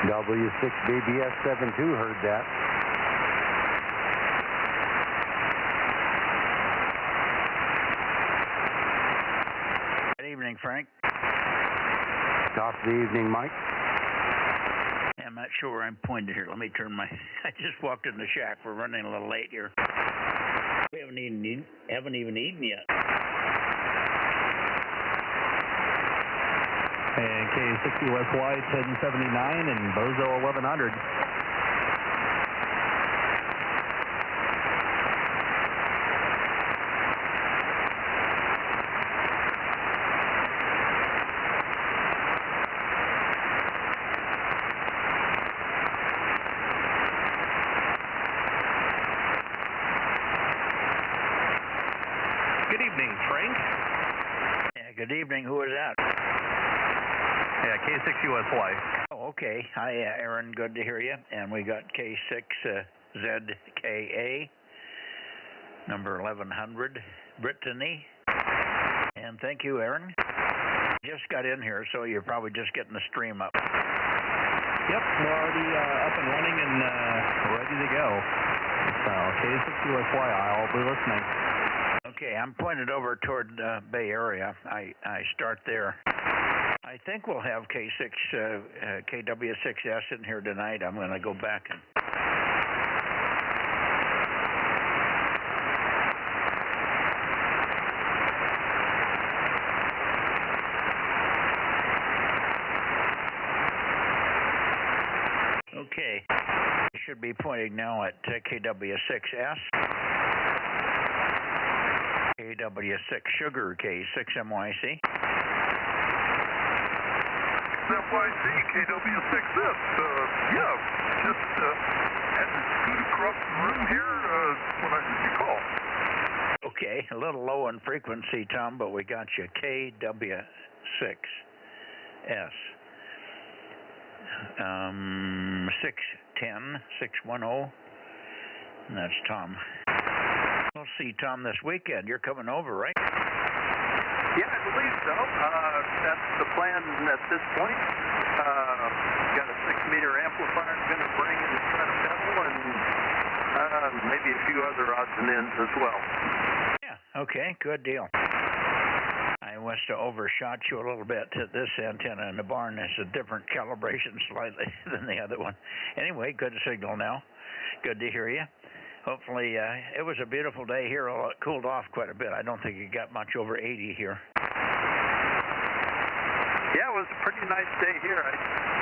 W6BBS72 heard that. Good evening, Frank. Top of the evening, Mike. I'm not sure where I'm pointed here. Let me turn my... I just walked in the shack. We're running a little late here. We haven't even eaten yet. And K60USY 1079 and Bozo 1100. Good evening, Frank. Yeah, good evening. Who is that? Yeah, K6USY. Oh, okay. Hi, Aaron. Good to hear you. And we got K6ZKA, number 1100, Brittany. And thank you, Aaron. Just got in here, so you're probably just getting the stream up. Yep, we're already up and running and ready to go. So, K6USY, I'll be listening. Okay, I'm pointed over toward the Bay Area. I start there. I think we'll have KW6S in here tonight. I'm going to go back and... Okay, I should be pointing now at KW6S. KW6 Sugar, K6MYC. MYC, KW6S. Yeah, just had to scoot across the room here when I heard you call. Okay, a little low on frequency, Tom, but we got you. KW6S. 610, 610. And that's Tom. We'll see Tom this weekend. You're coming over, right? Yeah, I believe so. That's the plan at this point. Got a 6-meter amplifier I'm going to bring and try to pedal, and maybe a few other odds and ends as well. Yeah, okay, good deal. I must have overshot you a little bit. This antenna in the barn is a different calibration slightly than the other one. Anyway, good signal now. Good to hear you. Hopefully, it was a beautiful day here. Although it cooled off quite a bit. I don't think it got much over 80 here. Yeah, it was a pretty nice day here. I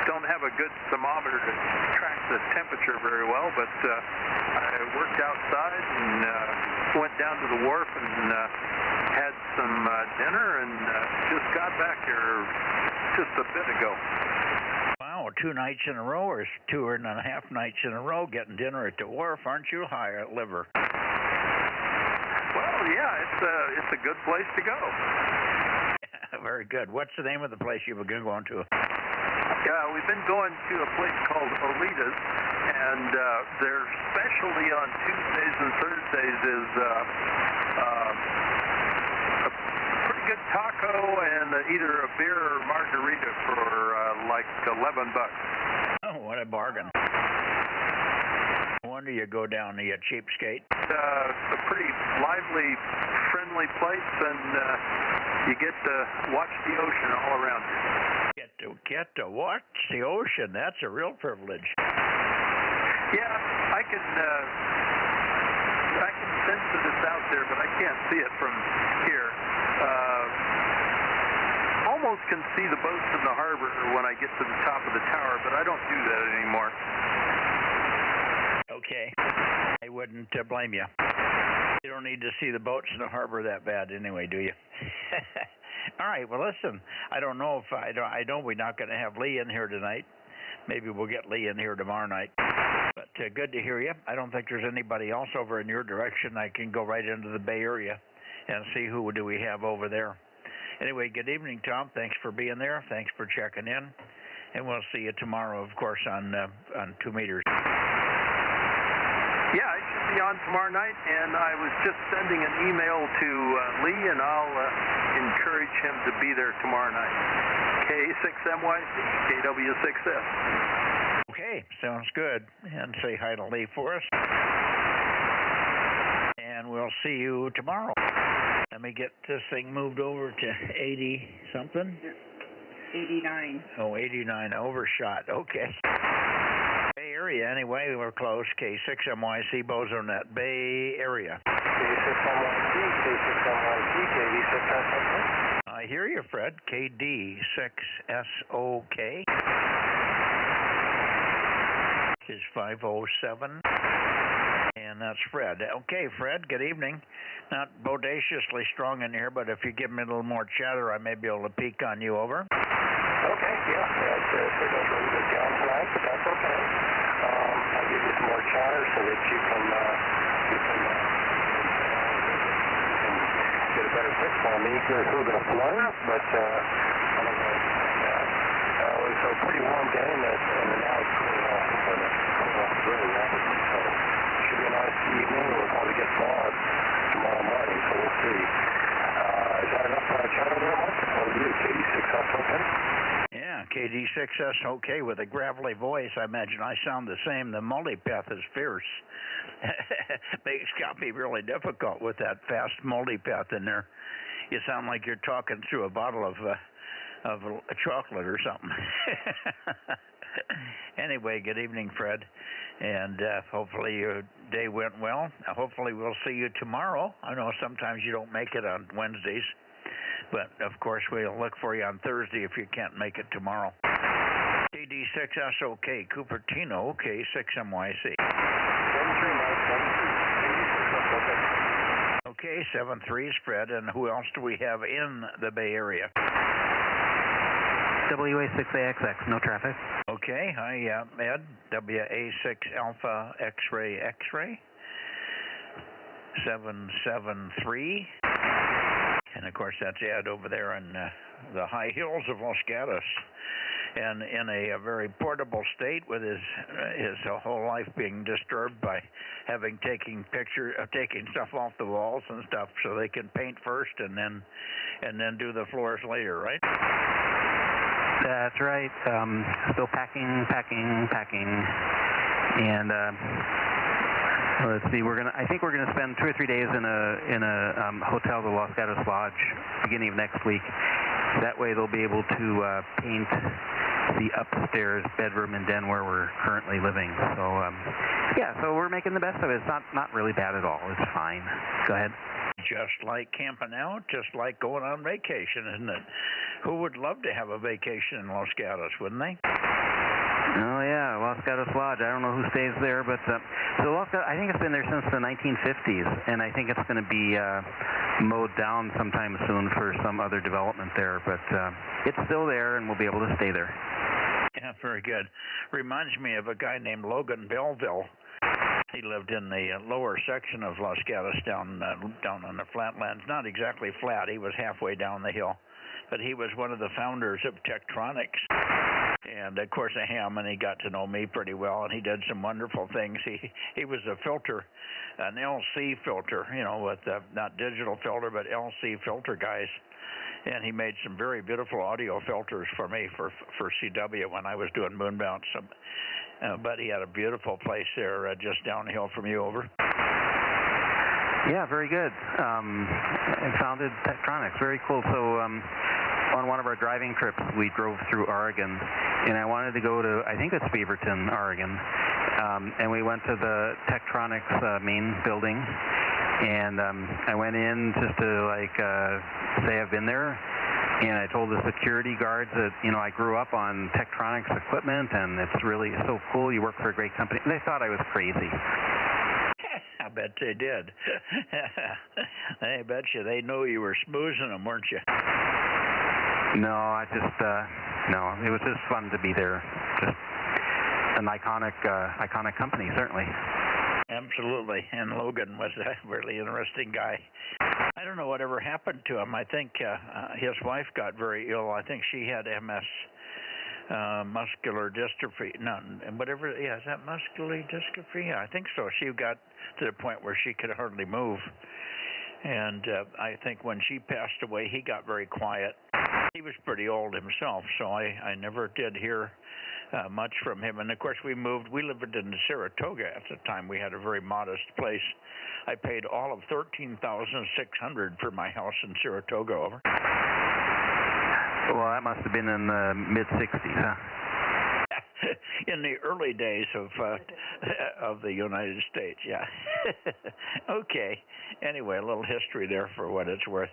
don't have a good thermometer to track the temperature very well, but I worked outside and went down to the wharf and had some dinner and just got back here just a bit ago. Wow, 2 nights in a row, or 2.5 nights in a row getting dinner at the wharf. Aren't you high at liver? Well, yeah, it's a good place to go. Very good. What's the name of the place you've been going to? Yeah, we've been going to a place called Olita's, and their specialty on Tuesdays and Thursdays is a pretty good taco and either a beer or margarita for like $11. Oh, what a bargain. No wonder you go down the cheapskate. It's a pretty lively, friendly place, and you get to watch the ocean all around you. Get to watch the ocean. That's a real privilege. Yeah, I can sense that it's out there, but I can't see it from here. Almost can see the boats in the harbor when I get to the top of the tower, but I don't do that anymore. Okay, I wouldn't blame you. You don't need to see the boats in the harbor that bad anyway, do you? All right, well, listen, I don't know if I know we're not going to have Lee in here tonight. Maybe we'll get Lee in here tomorrow night. But good to hear you. I don't think there's anybody else over in your direction. I can go right into the Bay Area and see who do we have over there. Anyway, good evening, Tom. Thanks for being there. Thanks for checking in. And we'll see you tomorrow, of course, on 2 meters. Yeah, I should be on tomorrow night, and I was just sending an email to Lee, and I'll encourage him to be there tomorrow night. K6MYC, KW6S. Okay, sounds good. And say hi to Lee for us. And we'll see you tomorrow. Let me get this thing moved over to 80-something. 89. Oh, 89, overshot. Okay. Bay Area, anyway, we're close. K6MYC, Bozo Net, Bay Area. K6MYC, K6MYC, KD6SOK. I hear you, Fred. KD6SOK is 507. And that's Fred. Okay, Fred, good evening. Not bodaciously strong in here, but if you give me a little more chatter, I may be able to peek on you. Over. Okay, yeah, that's signal's a little bit down tonight, but that's okay. I'll give you some more chatter so that you can get a better fix on me. You're a little bit of flow, but I don't know. It was a pretty warm day, and now it's cooling off. Cooling off really rapidly, so should be a nice evening. We'll probably get fog tomorrow morning, so we'll see. Is that enough chatter there, Mike? Or you, KD6SOK? Yeah, KD6SOK with a gravelly voice. I imagine I sound the same. The multipath is fierce. It's got me really difficult with that fast multipath in there. You sound like you're talking through a bottle of a chocolate or something. Anyway, good evening, Fred, and hopefully your day went well. Hopefully we'll see you tomorrow. I know sometimes you don't make it on Wednesdays, but of course we'll look for you on Thursday if you can't make it tomorrow. KD6SOK, Cupertino, K6MYC. 73, okay, 73 Fred, and who else do we have in the Bay Area? WA6AXX, no traffic. Okay, hi, Ed, WA6 Alpha X-ray X-ray, 773, and of course that's Ed over there in the high hills of Los Gatos, and in a very portable state with his whole life being disturbed by having taking stuff off the walls and stuff so they can paint first and then do the floors later, right? That's right. Still packing, and let's see. I think we're gonna spend 2 or 3 days in a hotel, the Los Gatos Lodge, beginning of next week. That way, they'll be able to paint the upstairs bedroom and den where we're currently living. So, yeah. So we're making the best of it. It's not really bad at all. It's fine. Go ahead. Just like camping out, just like going on vacation, isn't it? Who would love to have a vacation in Los Gatos, wouldn't they? Oh, yeah, Los Gatos Lodge. I don't know who stays there, but so Los Gatos, I think it's been there since the 1950s, and I think it's going to be mowed down sometime soon for some other development there, but it's still there, and we'll be able to stay there. Yeah, very good. Reminds me of a guy named Logan Belleville. He lived in the lower section of Los Gatos down on the flatlands. Not exactly flat. He was halfway down the hill. But he was one of the founders of Tektronix. And, of course, a ham, and he got to know me pretty well, and he did some wonderful things. He was a filter, an LC filter, with not digital filter, but LC filter guys. And he made some very beautiful audio filters for me for CW when I was doing moonbounce. But he had a beautiful place there just down the hill from you. Over. Yeah, very good. Founded Tektronix. Very cool. So on one of our driving trips, we drove through Oregon, and I wanted to go to, I think it's Beaverton, Oregon, and we went to the Tektronix main building, and I went in just to say I've been there. And I told the security guards that, I grew up on Tektronix equipment, and it's really so cool. You work for a great company. And they thought I was crazy. I bet they did. I bet you they knew you were smoozing them, weren't you? No, no. It was just fun to be there. Just an iconic company, certainly. Absolutely, and Logan was a really interesting guy. I don't know whatever happened to him. I think his wife got very ill. I think she had MS, muscular dystrophy. No, whatever. Yeah, is that muscular dystrophy? Yeah, I think so. She got to the point where she could hardly move. And I think when she passed away, he got very quiet. He was pretty old himself, so I never did hear much from him. And of course, we lived in Saratoga at the time. We had a very modest place. I paid all of $13,600 for my house in Saratoga. Over. Well, that must have been in the mid-60s, huh? In the early days of the United States, yeah. Okay. Anyway, a little history there for what it's worth.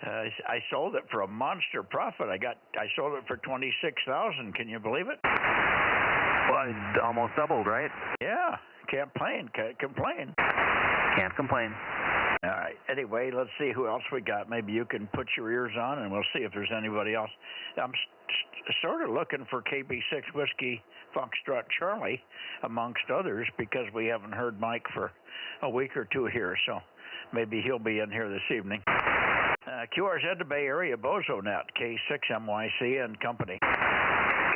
I sold it for a monster profit. I sold it for $26,000. Can you believe it? Well, it almost doubled, right? Yeah. Can't complain. Can't complain. All right. Anyway, let's see who else we got. Maybe you can put your ears on, and we'll see if there's anybody else. I'm sort of looking for KB6 Whiskey Foxtrot Charlie, amongst others, because we haven't heard Mike for a week or two here, so maybe he'll be in here this evening. QRZ, the Bay Area, Bozo Net, K6MYC and Company.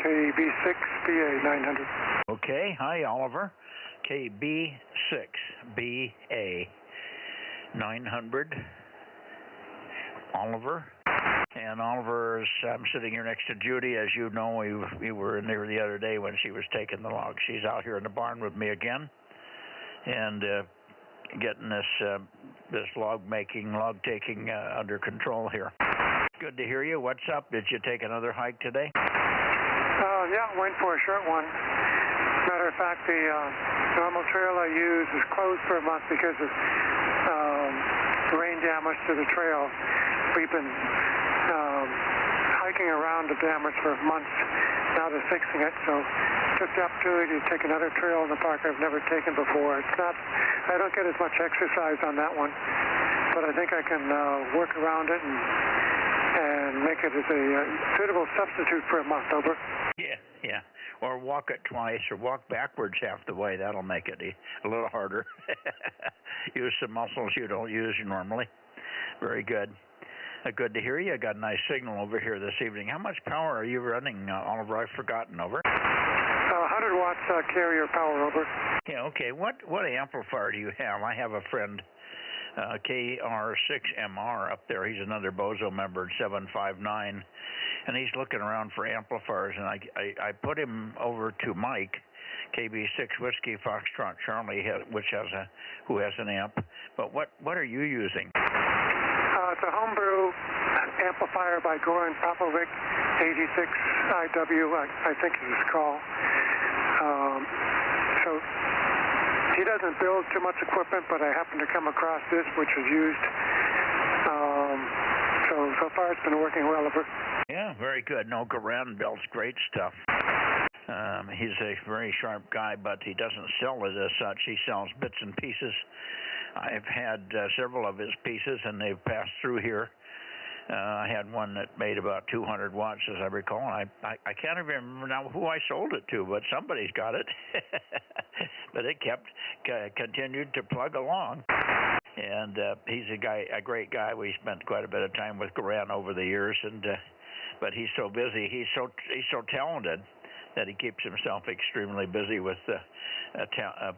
KB6 BA 900. Okay. Hi, Oliver. KB6 BA 900. Oliver. And Oliver's, I'm sitting here next to Judy. As you know, we were in there the other day when she was taking the log. She's out here in the barn with me again, and getting this log taking under control here. Good to hear you. What's up? Did you take another hike today? Yeah, went for a short one. Matter of fact, the normal trail I use is closed for a month because of rain damage to the trail. We've been hiking around the damage for months. Now they're fixing it, so took the opportunity to take another trail in the park I've never taken before. I don't get as much exercise on that one, but I think I can work around it and make it as a suitable substitute for a month. Over. Yeah. Or walk it twice, or walk backwards half the way. That'll make it a little harder. Use some muscles you don't use normally. Very good. Good to hear you. I got a nice signal over here this evening. How much power are you running, Oliver? I've forgotten. Over. 100 watts carrier power. Over. Yeah. Okay. What amplifier do you have? I have a friend, KR6MR up there. He's another Bozo member, 759, and he's looking around for amplifiers. And I put him over to Mike, KB6 Whiskey Foxtrot Charlie, who has an amp. But what are you using? It's a homebrew amplifier by Goran Popovic, 86 IW, I think it's called. So he doesn't build too much equipment, but I happened to come across this, which was used. So far it's been working well. Yeah, very good. No, Goran builds great stuff. He's a very sharp guy, but he doesn't sell it as such. He sells bits and pieces. I've had several of his pieces, and they've passed through here. I had one that made about 200 watts, as I recall. I can't even remember now who I sold it to, but somebody's got it. But it continued to plug along. And he's a great guy. We spent quite a bit of time with Goran over the years, but he's so busy. He's so talented that he keeps himself extremely busy with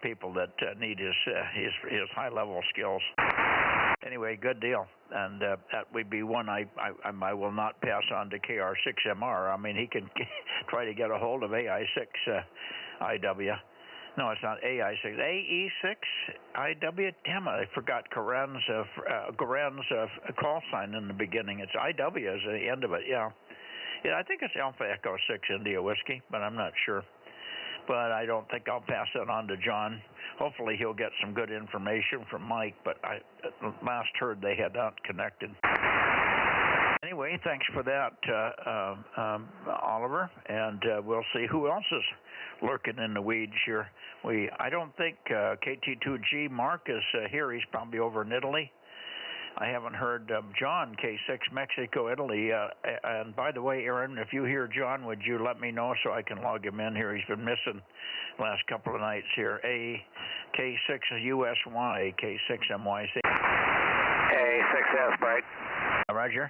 people that need his high-level skills. Anyway, good deal, and that would be one I will not pass on to KR6MR. I mean, he can try to get a hold of AI6 IW. No, it's not AI6. AE6 IW. Damn it, I forgot Goran's call sign in the beginning. It's IW is the end of it. Yeah, I think it's Alpha Echo 6 India Whiskey, but I'm not sure. But I don't think I'll pass it on to John. Hopefully he'll get some good information from Mike, but I last heard they had not connected. Anyway, thanks for that, Oliver, and we'll see who else is lurking in the weeds here. I don't think KT2G Mark is here. He's probably over in Italy. I haven't heard John, K6 Mexico, Italy. And by the way, Aaron, if you hear John, would you let me know so I can log him in here? He's been missing the last couple of nights here. K6 USY, K6 MYC. A6S, right? Roger.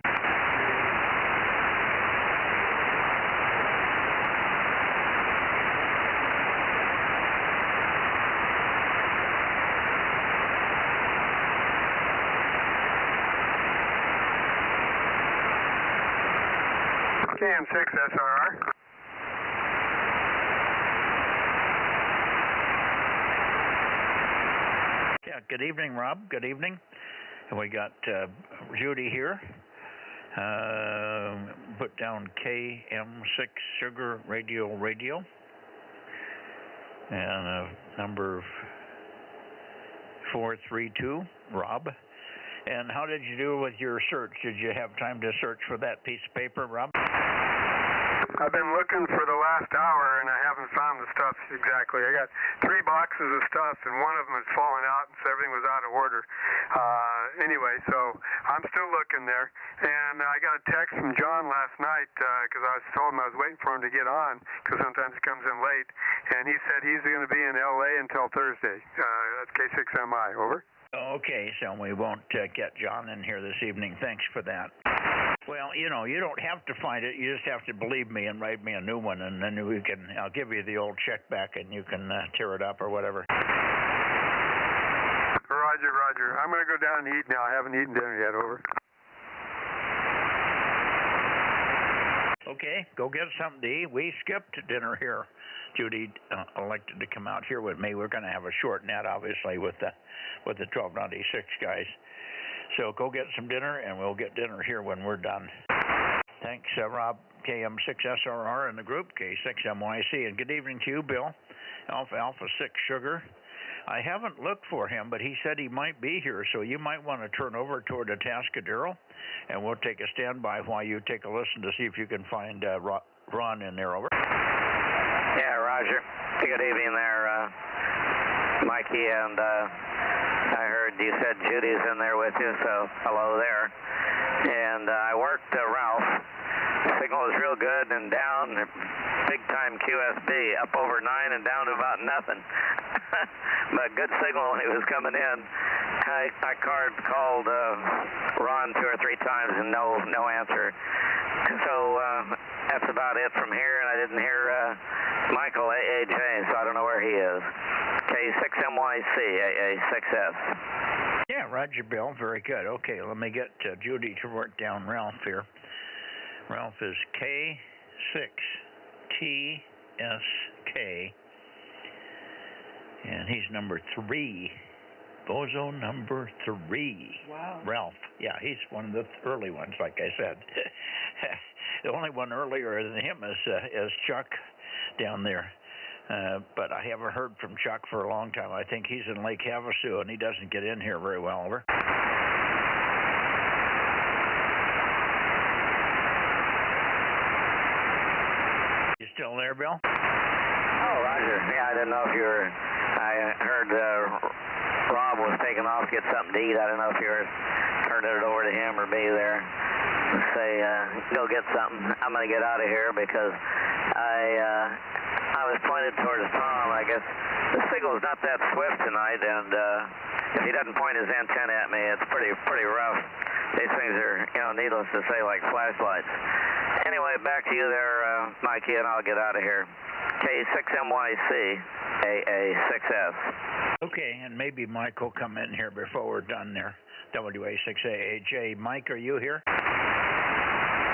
KM6 SRR. Good evening, Rob. Good evening. And we got Judy here. Put down KM6 Sugar Radio. And number 432, Rob. And how did you do with your search? Did you have time to search for that piece of paper, Rob? I've been looking for the last hour, and I haven't found the stuff exactly. I got 3 boxes of stuff, and one of them has fallen out, and so everything was out of order. Anyway, so I'm still looking there. And I got a text from John last night because I was told him I was waiting for him to get on, because sometimes he comes in late. And he said he's going to be in L.A. until Thursday. That's K6MI. Over. Okay, so we won't get John in here this evening. Thanks for that. Well, you know, you don't have to find it. You just have to believe me and write me a new one, and then I'll give you the old check back, and you can tear it up or whatever. Roger. I'm going to go down and eat now. I haven't eaten dinner yet. Over. Okay, go get something to eat. We skipped dinner here. Judy elected to come out here with me. We're going to have a short net, obviously, with the 1296 guys. So go get some dinner, and we'll get dinner here when we're done. Thanks, Rob, KM6SRR in the group, K6MYC. And good evening to you, Bill, Alpha 6 Sugar. I haven't looked for him, but he said he might be here, so you might want to turn over toward Atascadero, and we'll take a standby while you take a listen to see if you can find Ron in there. Over. Yeah, Roger. Good evening there, Mikey, and I heard you said Judy's in there with you, so hello there. And I worked Ralph. The signal was real good and down, big time QSB, up over 9 and down to about nothing. But good signal when he was coming in. I called Ron 2 or 3 times and no answer. So that's about it from here, and I didn't hear Michael AAJ, so I don't know where he is. K6MYC, AA6S. Yeah, Roger, Bill. Very good. Okay, let me get Judy to work down Ralph here. Ralph is K6TSK, and he's number 3. Bozo number 3. Wow. Ralph. Yeah, he's one of the early ones, like I said. The only one earlier than him is Chuck down there. But I haven't heard from Chuck for a long time. I think he's in Lake Havasu, and he doesn't get in here very well. Over. You still there, Bill? Oh, Roger. Yeah, I didn't know if you were... I heard Rob was taking off to get something to eat. I don't know if you were turning it over to him or me there. Say, go get something. I'm going to get out of here because I was pointed towards Tom. I guess the signal's not that swift tonight, and if he doesn't point his antenna at me, it's pretty rough. These things are, needless to say, like flashlights. Anyway, back to you there, Mikey, and I'll get out of here. K6MYC, AA6S. Okay, and maybe Mike will come in here before we're done there. WA6AAJ. Mike, are you here?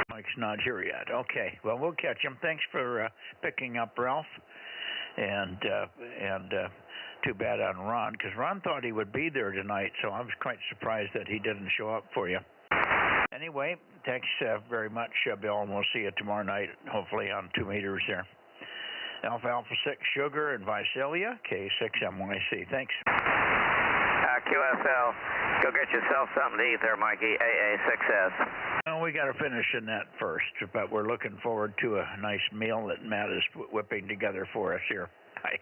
Mike's not here yet. Okay, well, we'll catch him. Thanks for picking up Ralph. And too bad on Ron, because Ron thought he would be there tonight, so I was quite surprised that he didn't show up for you. Anyway, thanks very much, Bill, and we'll see you tomorrow night, hopefully on 2 meters there. Alpha 6 Sugar and Visalia, K6MYC. Thanks. QSL, go get yourself something to eat there, Mikey, AA6S. Well, we got to finish in that first, but we're looking forward to a nice meal that Matt is whipping together for us here. Hi.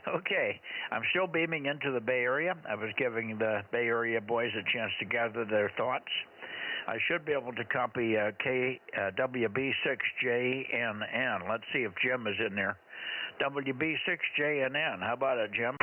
Okay, I'm still beaming into the Bay Area. I was giving the Bay Area boys a chance to gather their thoughts. I should be able to copy WB6JNN. Let's see if Jim is in there. WB6JNN. How about it, Jim?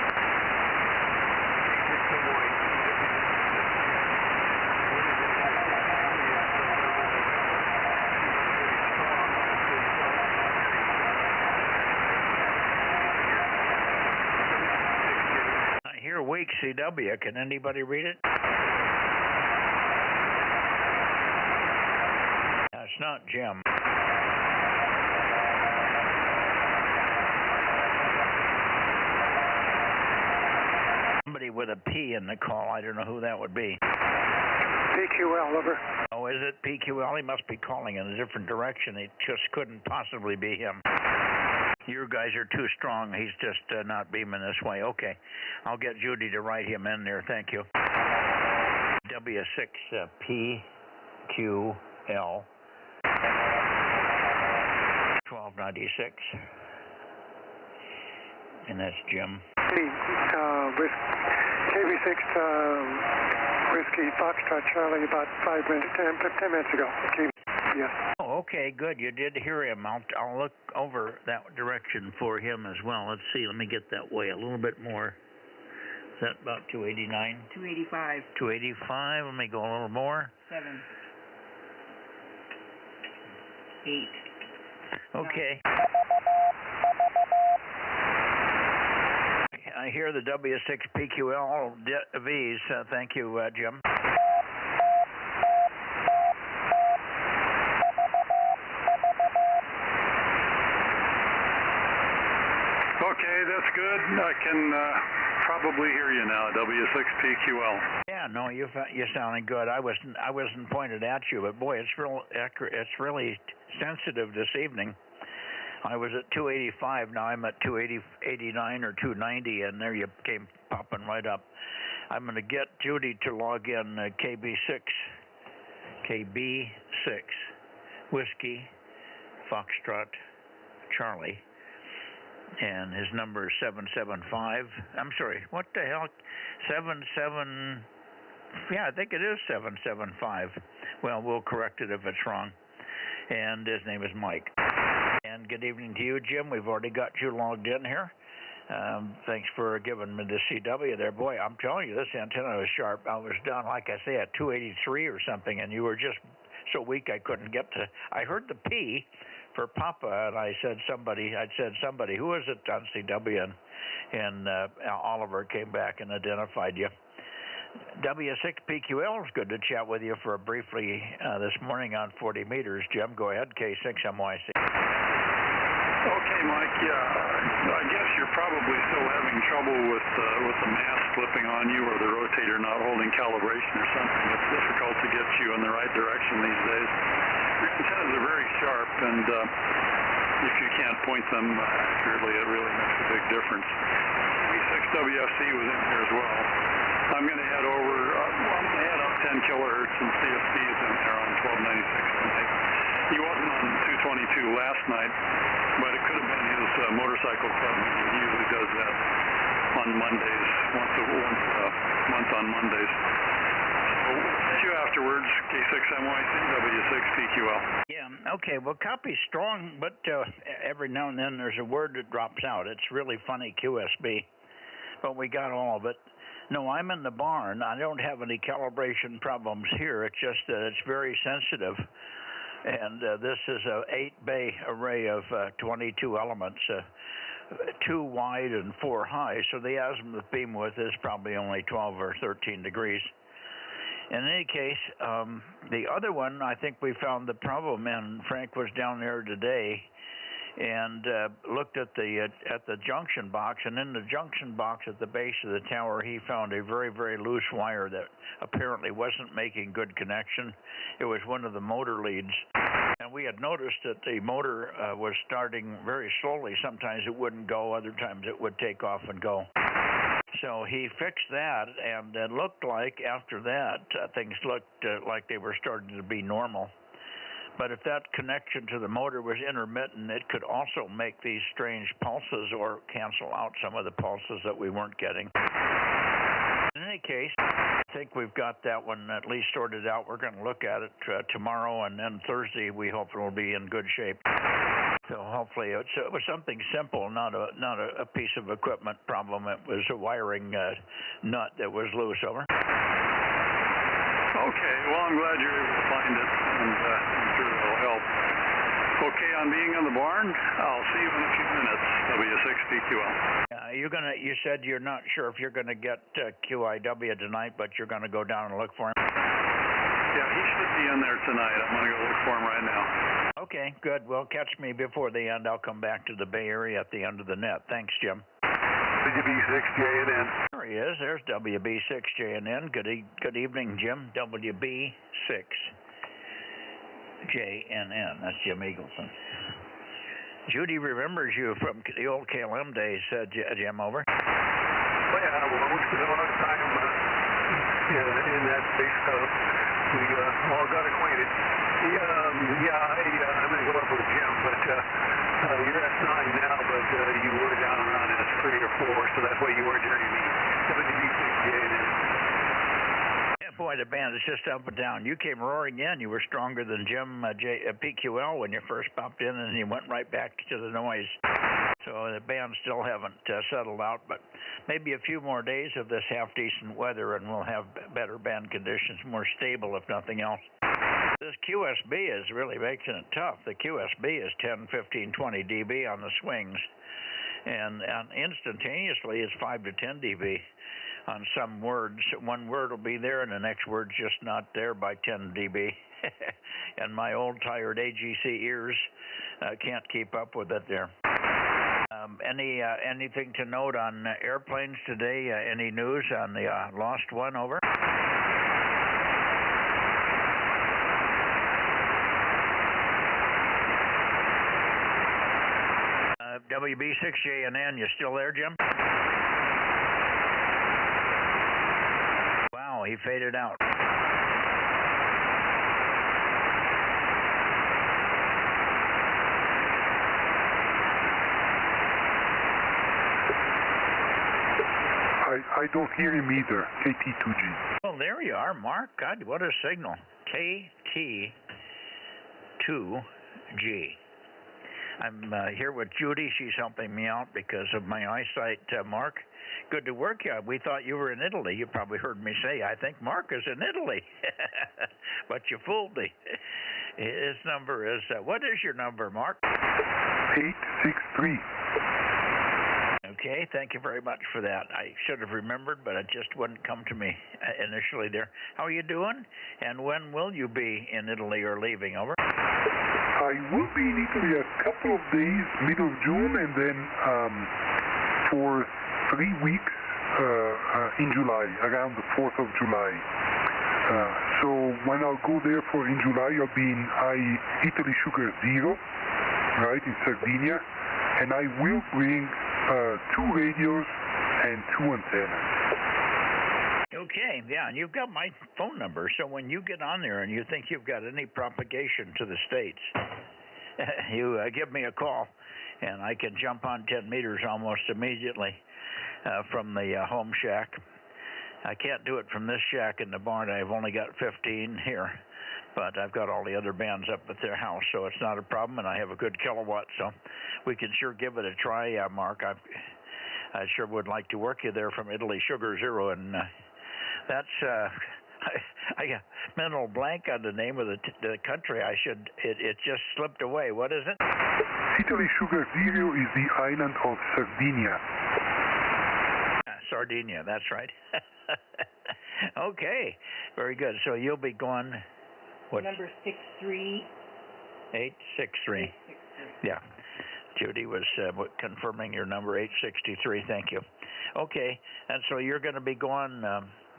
I hear weak CW. Can anybody read it? It's not Jim. Somebody with a P in the call. I don't know who that would be. PQL, over. Oh, is it PQL? He must be calling in a different direction. It just couldn't possibly be him. You guys are too strong. He's just not beaming this way. Okay. I'll get Judy to write him in there. Thank you. W6PQL 1296. And that's Jim. KB6 Whiskey Foxtrot Charlie about 10 minutes ago. Yes. Oh, okay, good. You did hear him. I'll look over that direction for him as well. Let's see. Let me get that way a little bit more. Is that about 289? 285. 285. Let me go a little more. 7. 8. Okay. I hear the W6PQL V's. Thank you, Jim. Okay, that's good. I can probably hear you now, W6PQL. Yeah, no, you sounding good. I wasn't pointed at you, but boy, it's real accurate. It's really sensitive this evening. I was at 285. Now I'm at 289 or 290, and there you came popping right up. I'm going to get Judy to log in KB6 Whiskey Foxtrot Charlie. And his number is 775. I'm sorry, what the hell? 77. Yeah, I think it is 775. Well, we'll correct it if it's wrong. And his name is Mike. And good evening to you, Jim. We've already got you logged in here. Thanks for giving me the CW there. Boy, I'm telling you, this antenna was sharp. I was down, like I say, at 283 or something, and you were just so weak I couldn't get to. I heard the P for Papa, and I'd said somebody, who is it on CW? And Oliver came back and identified you. W6PQL, it's good to chat with you for briefly this morning on 40 meters. Jim, go ahead, K6MYC. Okay, Mike, yeah, I guess you're probably still having trouble with the mast slipping on you or the rotator not holding calibration or something. It's difficult to get you in the right direction these days. Your antennas are very sharp, and if you can't point them accurately, it really makes a big difference. V6WFC was in here as well. I'm going to head over, I'm going to head up 10 kilohertz, and CFC is in there on 1296 tonight. He wasn't on 222 last night, but it could have been his motorcycle club meeting. He usually does that on Mondays, once a month on Mondays. So see you afterwards, K6MYC, W6PQL. Yeah, okay, well, copy strong, but every now and then there's a word that drops out. It's really funny, QSB, but we got all of it. No, I'm in the barn. I don't have any calibration problems here. It's just that it's very sensitive. And this is a 8-bay array of 22 elements, 2 wide and 4 high. So the azimuth beam width is probably only 12 or 13 degrees. In any case, the other one, I think we found the problem in. Frank was down there today and looked at the junction box, and in the junction box at the base of the tower, he found a very, very loose wire that apparently wasn't making good connection. It was one of the motor leads, and we had noticed that the motor was starting very slowly. Sometimes it wouldn't go, other times it would take off and go. So he fixed that, and it looked like after that things looked like they were starting to be normal. But if that connection to the motor was intermittent, it could also make these strange pulses or cancel out some of the pulses that we weren't getting. In any case, I think we've got that one at least sorted out. We're going to look at it tomorrow, and then Thursday we hope it will be in good shape. So hopefully it was something simple, not a piece of equipment problem. It was a wiring nut that was loose. Over. Okay, well, I'm glad you're able to find it, and I'm sure that'll help. Okay, on being in the barn, I'll see you in a few minutes, W6PQL. You said you're not sure if you're going to get QIW tonight, but you're going to go down and look for him? Yeah, he should be in there tonight. I'm going to go look for him right now. Okay, good. Well, catch me before the end. I'll come back to the Bay Area at the end of the net. Thanks, Jim. CGB6JNN. All right. he is. There's WB6JNN. Good evening, Jim. WB6JNN. That's Jim Eagleson. Judy remembers you from the old KLM days, Jim, over. Well, yeah, well, we spent a lot of time in that space. We all got acquainted. I'm going to go up with Jim, but you're S9 now, but you were down around S3 or 4, so that's why you were during the WB6JNN. Yeah, boy, the band is just up and down. You came roaring in. You were stronger than Jim PQL when you first popped in, and you went right back to the noise. So the band still haven't settled out, but maybe a few more days of this half-decent weather, and we'll have better band conditions, more stable if nothing else. This QSB is really making it tough. The QSB is 10, 15, 20 dB on the swings, and instantaneously it's 5 to 10 dB on some words. One word will be there, and the next word's just not there by 10 dB. And my old tired AGC ears can't keep up with it there. Anything to note on airplanes today? Any news on the lost one, over? WB6JNN, you still there, Jim? Wow, he faded out. I don't hear him either. KT2G. Well, there you are, Mark. God, what a signal. KT2G. I'm here with Judy. She's helping me out because of my eyesight, Mark. Good to work you. We thought you were in Italy. You probably heard me say, I think Mark is in Italy. But you fooled me. His number is, what is your number, Mark? 863. Okay, thank you very much for that. I should have remembered, but it just wouldn't come to me initially there. How are you doing? And when will you be in Italy or leaving, over? I will be in Italy a couple of days, middle of June, and then for 3 weeks in July, around the 4th of July. So when I'll go there in July, I'll be in Italy Sugar Zero, right, in Sardinia, and I will bring 2 radios and 2 antennas. Okay, yeah, and you've got my phone number, so when you get on there and you think you've got any propagation to the States, you give me a call, and I can jump on 10 meters almost immediately from the home shack. I can't do it from this shack in the barn. I've only got 15 here, but I've got all the other bands up at their house, so it's not a problem, and I have a good kilowatt, so we can sure give it a try, Mark. I sure would like to work you there from Italy Sugar Zero, and that's I got mental blank on the name of the country. It just slipped away. What is it? Italy Sugar Zero is the island of Sardinia. Sardinia, that's right. Okay, very good. So you'll be going. What? Number 63. 863. Yeah. Judy was confirming your number, 863. Thank you. Okay, and so you're going to be going.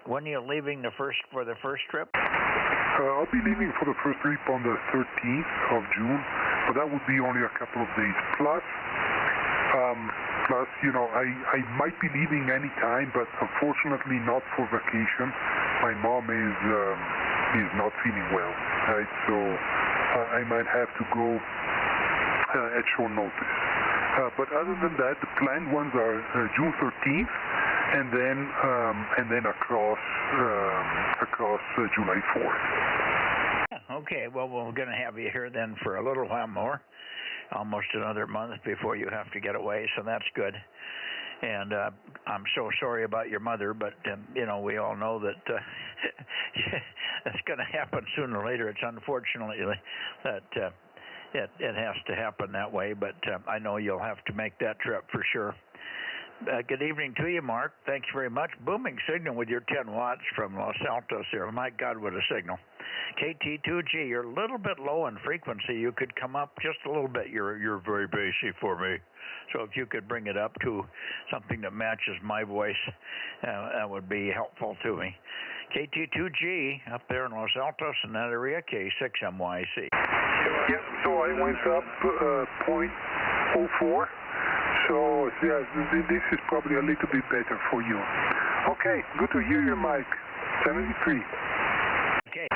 When are you leaving for the first trip? I'll be leaving for the first trip on the 13th of June, but that would be only a couple of days. Plus, you know, I might be leaving any time, but unfortunately not for vacation. My mom is not feeling well, right? So I might have to go at short notice. But other than that, the planned ones are June 13th, and then across July 4th. Okay, well, we're going to have you here then for a little while more, almost another month before you have to get away, so that's good. And I'm so sorry about your mother, but, you know, we all know that it's going to happen sooner or later. It's unfortunately that it has to happen that way, but I know you'll have to make that trip for sure. Good evening to you, Mark. Thanks very much. Booming signal with your 10 watts from Los Altos here. My God, what a signal. KT2G, you're a little bit low in frequency. You could come up just a little bit. You're very bassy for me. So if you could bring it up to something that matches my voice, that would be helpful to me. KT2G up there in Los Altos in that area, K6MYC. Yeah, so I went up 0.04. So, yeah, this is probably a little bit better for you. Okay, good to hear you, Mike. 73. Okay,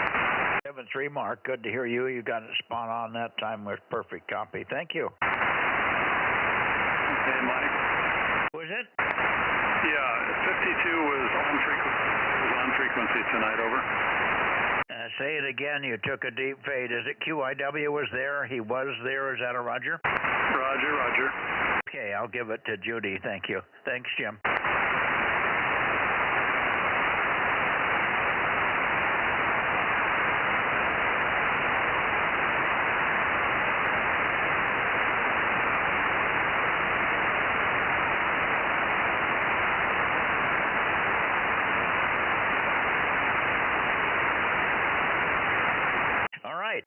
73, Mark. Good to hear you. You got it spot on that time with perfect copy. Thank you. Hey, Mike. Was it? Yeah, 52 was on frequency tonight, over. Say it again. You took a deep fade. Is it QIW was there? He was there. Is that a Roger? Roger. Okay, I'll give it to Judy. Thank you. Thanks, Jim. All right.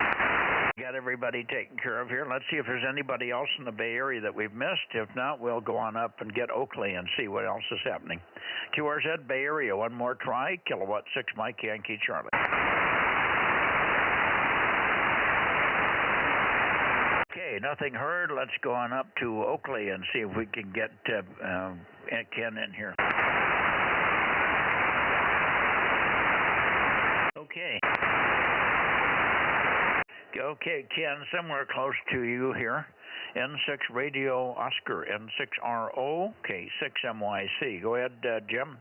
Got everybody taken care of here. Let's see if there's anybody else in the Bay Area that we've missed. If not, we'll go on up and get Oakley and see what else is happening. QRZ Bay Area, one more try. Kilowatt 6 Mike Yankee Charlie. Okay, nothing heard. Let's go on up to Oakley and see if we can get Ken in here. Okay, Ken, somewhere close to you here. N6 Radio Oscar, N6RO, K6MYC. Go ahead, Ken.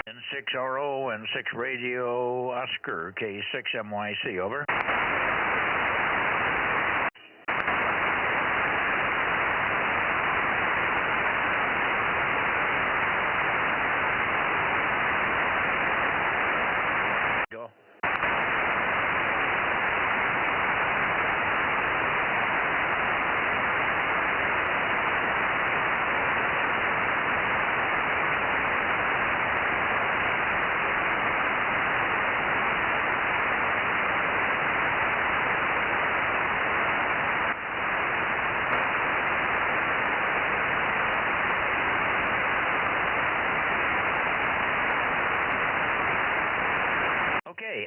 N6RO, N6 Radio Oscar, K6MYC, over.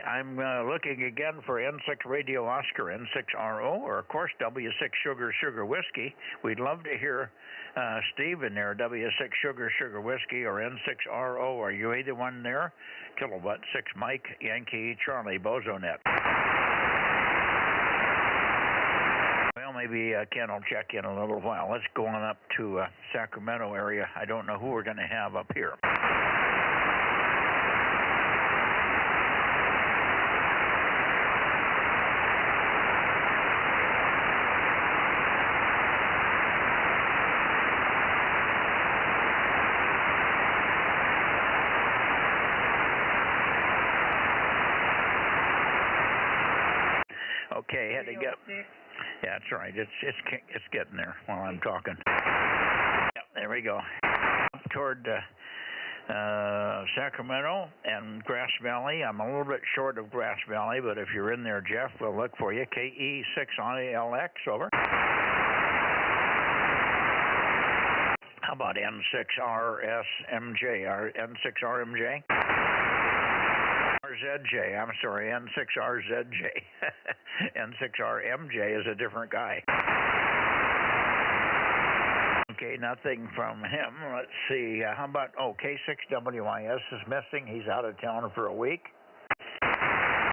I'm looking again for N6 Radio Oscar, N6RO, or of course W6 Sugar Whiskey. We'd love to hear Steve in there, W6 Sugar Whiskey, or N6RO. Are you either one there? Kilowatt 6 Mike Yankee Charlie, Bozo Net. Well, maybe Ken will check in a little while. Let's go on up to Sacramento area. I don't know who we're going to have up here. Okay, had to get. Yeah, that's right. It's getting there while I'm talking. Yep, there we go. Up toward Sacramento and Grass Valley. I'm a little bit short of Grass Valley, but if you're in there, Jeff, we'll look for you. KE6ILX, over. How about N6RSMJ? N6RMJ? RZJ, I'm sorry, N6RZJ. N6RMJ is a different guy. Okay, nothing from him. Let's see, how about, K6WIS is missing. He's out of town for a week.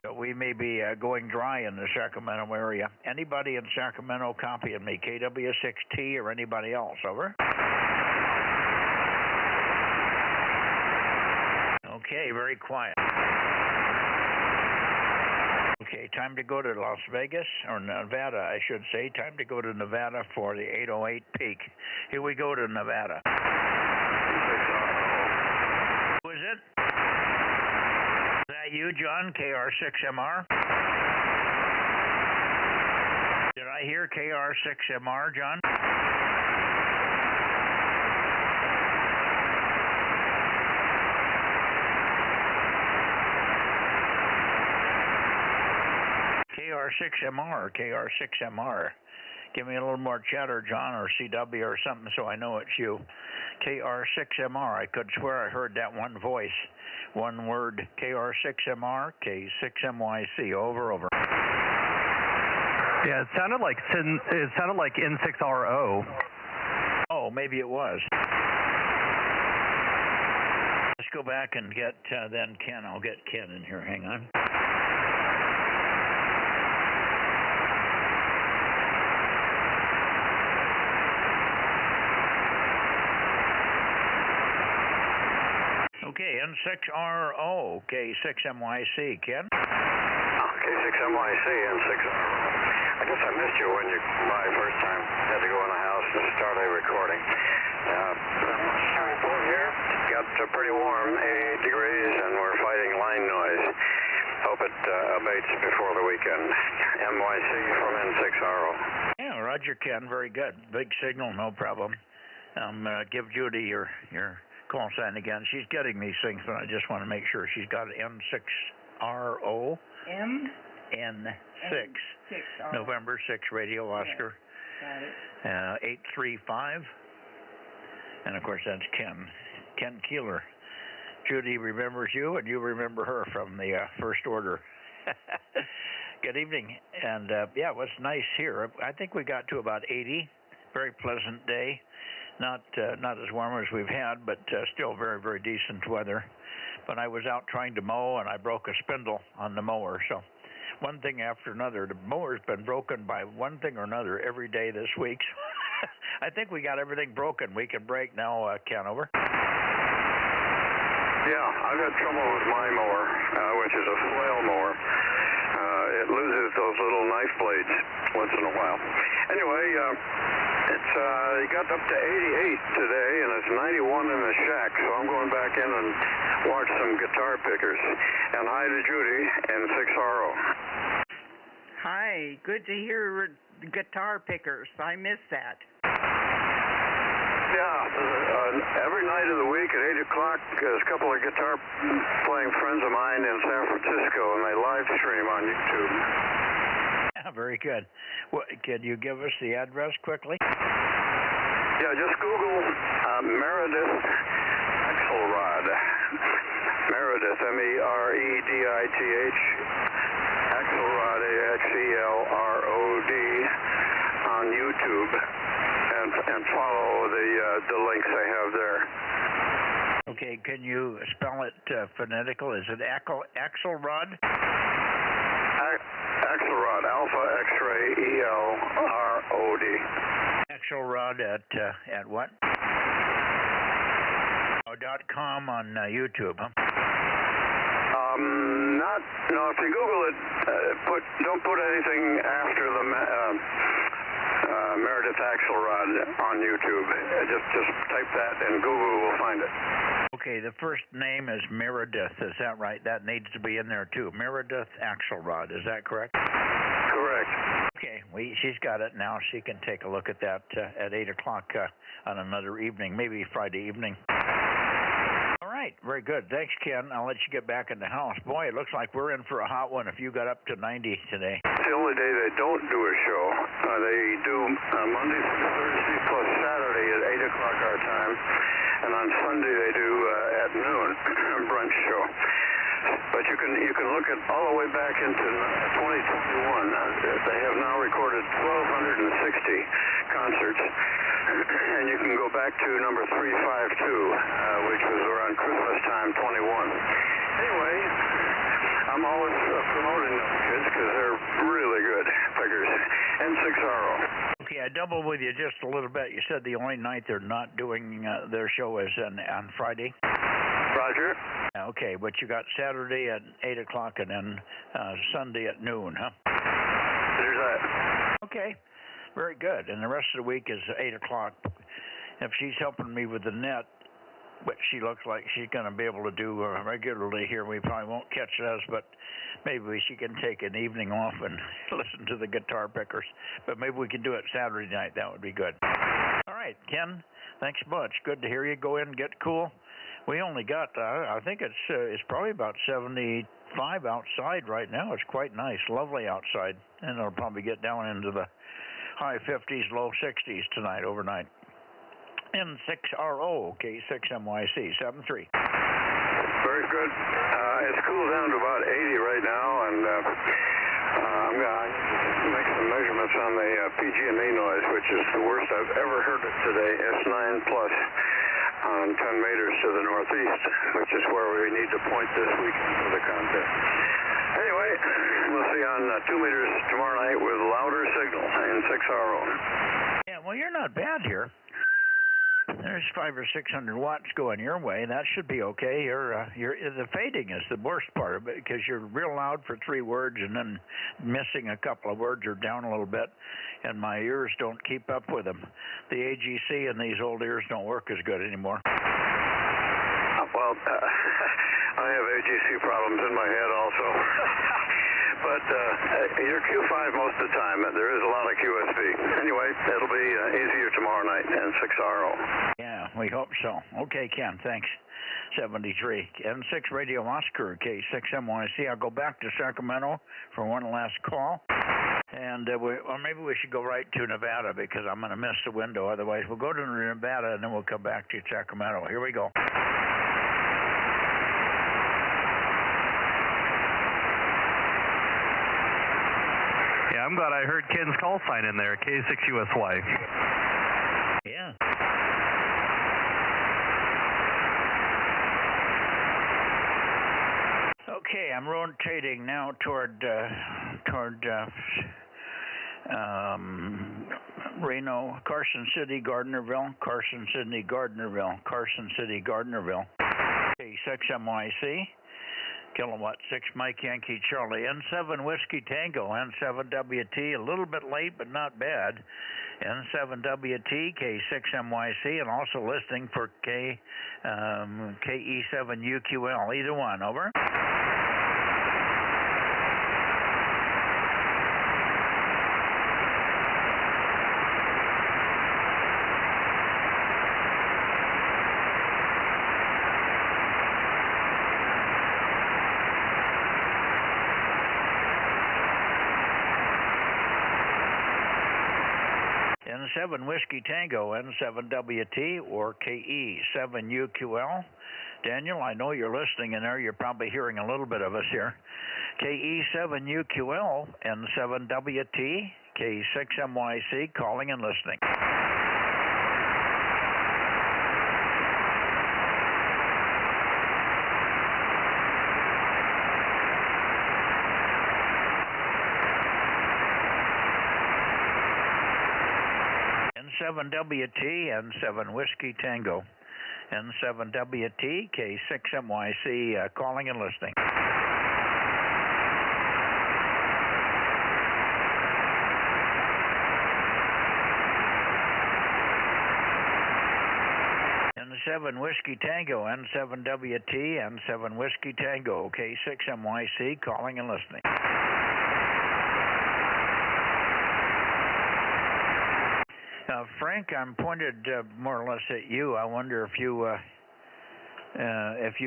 So we may be going dry in the Sacramento area. Anybody in Sacramento copying me, KW6T or anybody else, over? Okay, very quiet. Okay, time to go to Las Vegas, or Nevada, I should say. Time to go to Nevada for the 808 peak. Here we go to Nevada. Who is it? Is that you, John, KR6MR? Did I hear KR6MR, John? KR6MR. Give me a little more chatter, John, or CW or something, so I know it's you. KR6MR. I could swear I heard that one voice. One word. KR6MR, K6MYC. Over. Yeah, it sounded like N6RO. Oh, maybe it was. Let's go back and get then Ken. I'll get Ken in here. Hang on. Okay, N6RO, K6MYC. Ken? K6MYC, N6RO. I guess I missed you when you by first time. Had to go in the house and start a recording. Report here. Got pretty warm, 88 degrees, and we're fighting line noise. Hope it abates before the weekend. MYC from N6RO. Yeah, Roger, Ken. Very good. Big signal, no problem. Give Judy your call sign again. She's getting these things, but I just want to make sure she's got N6RO. N6. November 6, Radio Oscar. Got it. 835. And of course, that's Ken Keeler. Judy remembers you, and you remember her from the first order. Good evening. And yeah, it was nice here. I think we got to about 80. Very pleasant day. Not as warm as we've had, but still very, very decent weather. But I was out trying to mow, and I broke a spindle on the mower. So one thing after another. The mower's been broken by one thing or another every day this week. I think we got everything broken. We can break now, Ken, over. Yeah, I've had trouble with my mower, which is a flail mower. It loses those little knife blades once in a while. Anyway, it's got up to 88 today, and it's 91 in the shack, so I'm going back in and watch some guitar pickers. And hi to Judy, N6RO. Hi, good to hear guitar pickers. I miss that. Yeah, every night of the week at 8 o'clock, there's a couple of guitar playing friends of mine in San Francisco, and they live stream on YouTube. Yeah, very good. Well, can you give us the address quickly? Yeah, just Google Meredith Axelrod. Meredith, MEREDITH, Axelrod, AXELROD, on YouTube. And follow the links I have there. Okay, can you spell it phonetical? Is it Axelrod? Axelrod, Alpha X-ray ELROD. Axelrod at what? .com on YouTube, huh? No. If you Google it, don't put anything after the Meredith Axelrod on YouTube. Just type that and Google will find it. Okay, the first name is Meredith. Is that right? That needs to be in there too. Meredith Axelrod. Is that correct? Correct. Okay, she's got it now. She can take a look at that at 8 o'clock on another evening, maybe Friday evening. All right, very good. Thanks, Ken. I'll let you get back in the house. Boy, it looks like we're in for a hot one if you got up to 90 today. It's the only day they don't do a show. They do Monday through Thursday plus Saturday at 8 o'clock our time. And on Sunday they do at noon, a brunch show. But you can look at all the way back into 2021. They have now recorded 1,260 concerts. And you can go back to number 352, which was around Christmas time 21. Anyway, I'm always promoting those kids because they're really good pickers. N6RO. Okay, I doubled with you just a little bit. You said the only night they're not doing their show is on Friday? Roger. Okay, but you got Saturday at 8 o'clock and then Sunday at noon, huh? There's that. Okay, very good. And the rest of the week is 8 o'clock. If she's helping me with the net, but she looks like she's going to be able to do regularly here. We probably won't catch us, but maybe she can take an evening off and listen to the guitar pickers. But maybe we can do it Saturday night. That would be good. All right, Ken, thanks much. Good to hear you. Go in and get cool. We only got, I think it's probably about 75 outside right now. It's quite nice, lovely outside, and it'll probably get down into the high 50s, low 60s tonight, overnight. N6RO, K6MYC, 73. Very good. It's cooled down to about 80 right now, and I'm going to make some measurements on the PG&E noise, which is the worst I've ever heard it today, S9 plus on 10 meters to the northeast, which is where we need to point this weekend for the contest. Anyway, we'll see on 2 meters tomorrow night with louder signal, N6RO. Yeah, well, you're not bad here. There's 500 or 600 watts going your way. That should be okay. The fading is the worst part of it because you're real loud for 3 words and then missing a couple of words or down a little bit, and my ears don't keep up with them. The AGC and these old ears don't work as good anymore. Well, I have AGC problems in my head also. But you're Q5 most of the time. There is a lot of QSB. Anyway, it'll be easier tomorrow night, N6RO. Yeah, we hope so. Okay, Ken, thanks. 73. N6 Radio Oscar, K6MYC. I'll go back to Sacramento for one last call. And or maybe we should go right to Nevada because I'm going to miss the window. Otherwise, we'll go to Nevada and then we'll come back to Sacramento. Here we go. Yeah, I'm glad I heard Ken's call sign in there, K6USY. Yeah. Okay, I'm rotating now toward Reno, Carson City, Gardnerville, Carson City, Gardnerville, Carson City, Gardnerville. K6MYC. Kilowatt 6 Mike Yankee Charlie, N7 Whiskey Tango, N7WT, a little bit late but not bad, N7WT, K6MYC, and also listening for KE7UQL, either one, over. N7 Whiskey Tango, N7WT, or KE7UQL. Daniel, I know you're listening in there. You're probably hearing a little bit of us here. KE7UQL, N7WT, K6MYC, calling and listening. N7WT, N7 Whiskey Tango, N7WT, K6MYC, calling and listening. N7 Whiskey Tango, N7WT, N7 Whiskey Tango, K6MYC, calling and listening. Frank, I'm pointed more or less at you. I wonder if you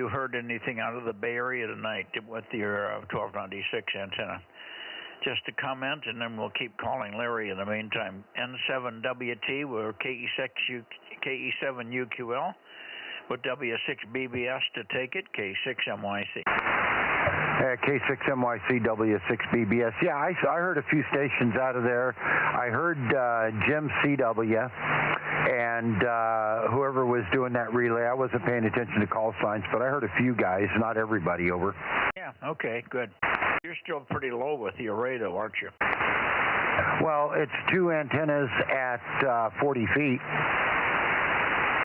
heard anything out of the Bay Area tonight with your 1296 antenna. Just a comment, and then we'll keep calling Larry in the meantime. N7WT, we're KE7UQL, with W6BBS to take it, K6MYC. K6MYC, W6BBS. Yeah, I heard a few stations out of there. I heard Jim CW and whoever was doing that relay. I wasn't paying attention to call signs, but I heard a few guys, not everybody, over. Yeah, okay, good. You're still pretty low with the array, though, aren't you? Well, it's 2 antennas at 40 feet.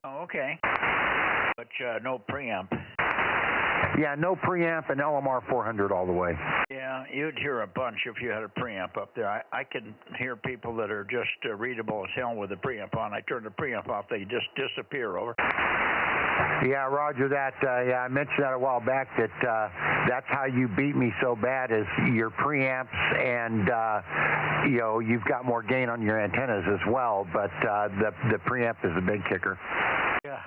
Oh, okay. But no preamp. Yeah, no preamp and LMR 400 all the way. Yeah, you'd hear a bunch if you had a preamp up there. I can hear people that are just readable as hell with the preamp on. I turn the preamp off, they just disappear, over. Yeah, roger that. Yeah, I mentioned that a while back that that's how you beat me so bad is your preamps and, you've got more gain on your antennas as well, but the preamp is the big kicker. Yeah.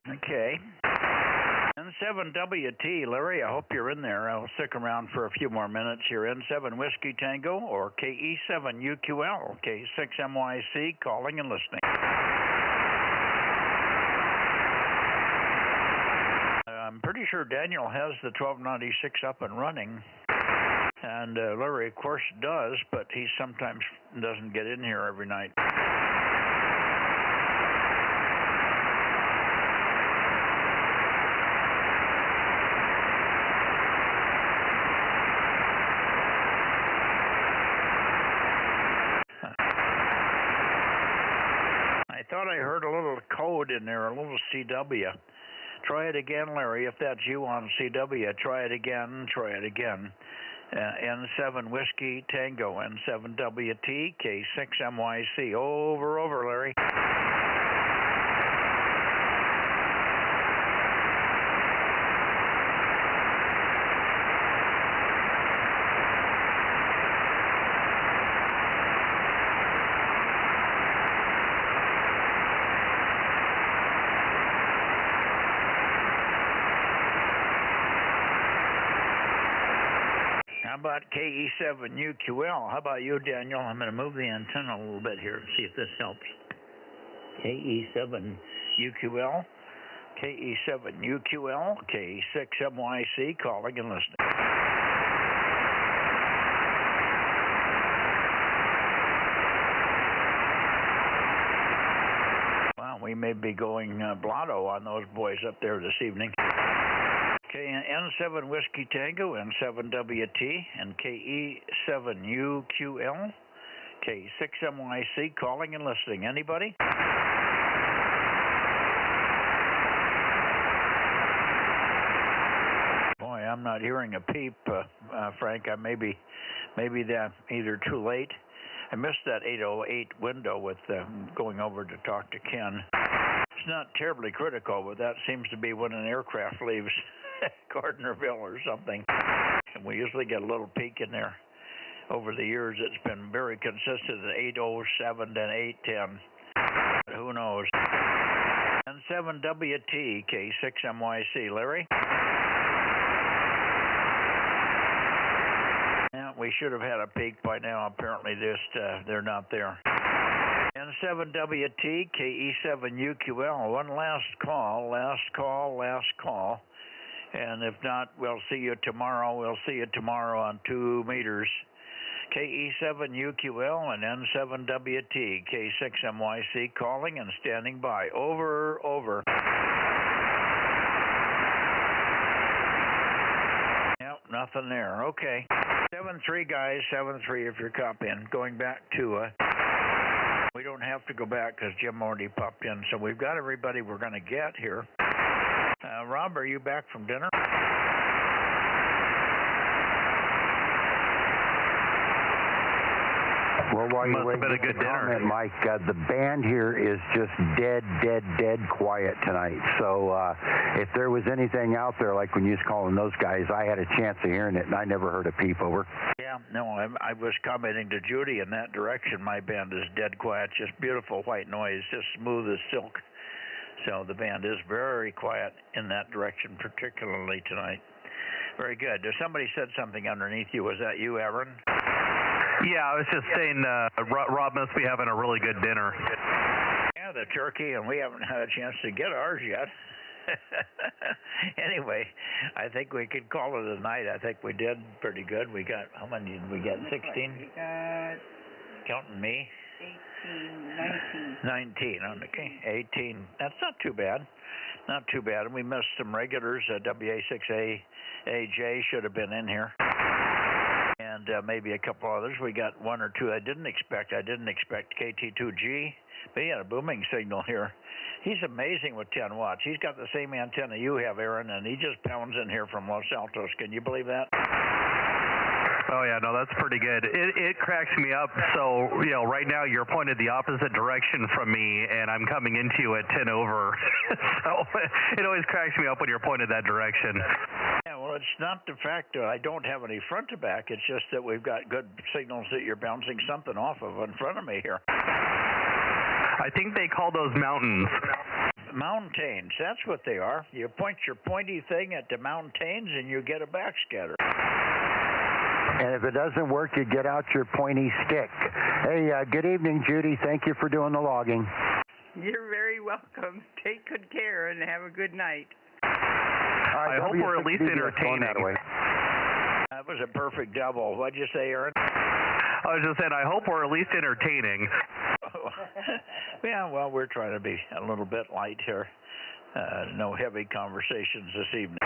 Okay. N7WT, Larry, I hope you're in there. I'll stick around for a few more minutes here. N7 Whiskey Tango or KE7UQL, K6MYC, calling and listening. I'm pretty sure Daniel has the 1296 up and running. And Larry, of course, does, but he sometimes doesn't get in here every night. I thought I heard a little code in there, a little CW. Try it again, Larry. If that's you on CW, try it again. N7 Whiskey Tango, N7WT, K6MYC. Over, Larry. How about KE7UQL? How about you, Daniel? I'm going to move the antenna a little bit here and see if this helps. KE7UQL, KE7UQL, K6MYC, calling and listening. Wow, we may be going blotto on those boys up there this evening. N7 Whiskey Tango, N7WT, and KE7UQL, K6MYC, calling and listening. Anybody? Boy, I'm not hearing a peep, Frank. Maybe that either too late. I missed that 808 window with going over to talk to Ken. It's not terribly critical, but that seems to be when an aircraft leaves Gardnerville or something. And we usually get a little peak in there. Over the years, it's been very consistent at 807 and 810. But who knows? N7WT, K6MYC. Larry? Yeah, we should have had a peak by now. Apparently, they're not there. N7WT, KE7UQL. One last call. And if not, we'll see you tomorrow. We'll see you tomorrow on 2 meters. KE7UQL and N7WT, K6MYC, calling and standing by. Over. Yep, nothing there. Okay. 7-3, guys. 7-3 if you're copying. Going back to... we don't have to go back because Jim already popped in. So we've got everybody we're going to get here. Rob, are you back from dinner? Well, while you're waiting a good dinner, Mike, the band here is just dead quiet tonight. So if there was anything out there, like when you was calling those guys, I had a chance of hearing it, and I never heard a peep. Over. Yeah, no, I was commenting to Judy in that direction. My band is dead quiet, just beautiful white noise, just smooth as silk. So the band is very quiet in that direction, particularly tonight. Very good. Somebody said something underneath you. Was that you, Aaron? Yeah, I was just saying Rob must be having a really good dinner. Yeah, the turkey, and we haven't had a chance to get ours yet. Anyway, I think we could call it a night. I think we did pretty good. We got, how many did we get? 16? We got... Counting me? 19. 19, okay. 18. That's not too bad. Not too bad. And we missed some regulars. WA6A, AJ should have been in here. And maybe a couple others. We got one or two I didn't expect. KT2G. But he had a booming signal here. He's amazing with 10 watts. He's got the same antenna you have, Aaron, and he just pounds in here from Los Altos. Can you believe that? Oh, yeah, no, that's pretty good. It cracks me up. So, right now you're pointed the opposite direction from me, and I'm coming into you at 10 over. So it always cracks me up when you're pointed that direction. Yeah, well, it's not the fact that I don't have any front to back. It's just that we've got good signals that you're bouncing something off of in front of me here. I think they call those mountains. Mountains, that's what they are. You point your pointy thing at the mountains and you get a backscatter. And if it doesn't work, you get out your pointy stick. Hey, good evening, Judy. Thank you for doing the logging. You're very welcome. Take good care and have a good night. I hope we're at least entertaining. That was a perfect double. What'd you say, Aaron? I was just saying, I hope we're at least entertaining. Yeah, well, we're trying to be a little bit light here. No heavy conversations this evening.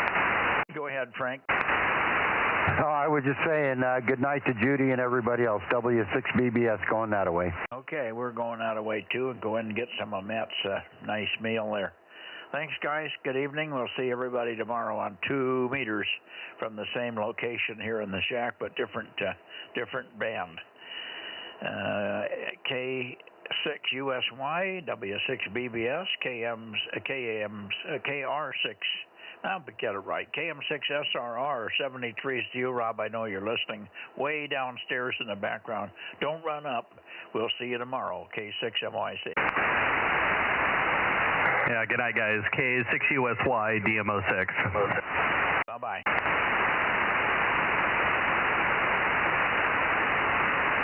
Go ahead, Frank. Oh, I was just saying good night to Judy and everybody else. W6BBS going that way. Okay, we're going that way too, and go in and get some of Matt's nice meal there. Thanks, guys. Good evening. We'll see everybody tomorrow on 2 meters from the same location here in the shack, but different band. K6USY, W6BBS, KR6. I'll get it right. KM6SRR 73 is to you, Rob. I know you're listening. Way downstairs in the background. Don't run up. We'll see you tomorrow. K6MYC. Yeah, good night, guys. K6USY, DMO6. Bye-bye.